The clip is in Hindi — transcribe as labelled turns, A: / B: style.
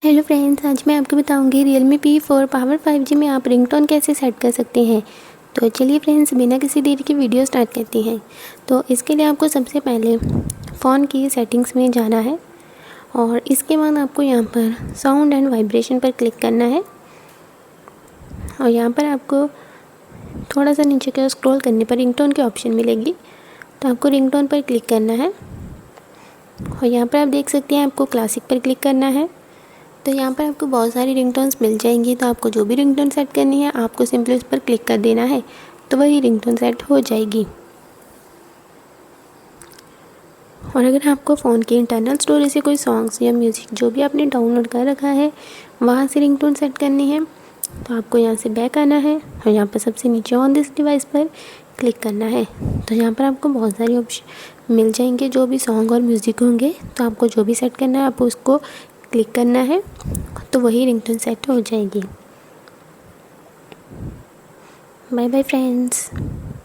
A: हेलो फ्रेंड्स, आज मैं आपको बताऊंगी Realme P4 पावर 5G में आप रिंगटोन कैसे सेट कर सकते हैं। तो चलिए फ्रेंड्स, बिना किसी देरी की वीडियो स्टार्ट करते हैं। तो इसके लिए आपको सबसे पहले फ़ोन की सेटिंग्स में जाना है और इसके बाद आपको यहाँ पर साउंड एंड वाइब्रेशन पर क्लिक करना है और यहाँ पर आपको थोड़ा सा नीचे की ओर स्क्रॉल करने पर रिंगटोन की ऑप्शन मिलेगी। तो आपको रिंगटोन पर क्लिक करना है और यहाँ पर आप देख सकते हैं आपको क्लासिक पर क्लिक करना है। तो यहाँ पर आपको बहुत सारी रिंगटोन्स मिल जाएंगी। तो आपको जो भी रिंगटोन सेट करनी है आपको सिंपली उस पर क्लिक कर देना है, तो वही रिंगटोन सेट हो जाएगी। और अगर आपको फ़ोन की इंटरनल स्टोरेज से कोई सॉन्ग्स या म्यूज़िक जो भी आपने डाउनलोड कर रखा है वहाँ से रिंगटोन सेट करनी है, तो आपको यहाँ से बैक आना है और यहाँ पर सबसे नीचे ऑन दिस डिवाइस पर क्लिक करना है। तो यहाँ पर आपको बहुत सारे ऑप्शन मिल जाएंगे जो भी सॉन्ग और म्यूज़िक होंगे। तो आपको जो भी सेट करना है आप उसको क्लिक करना है, तो वही रिंगटोन सेट हो जाएगी। Bye bye friends.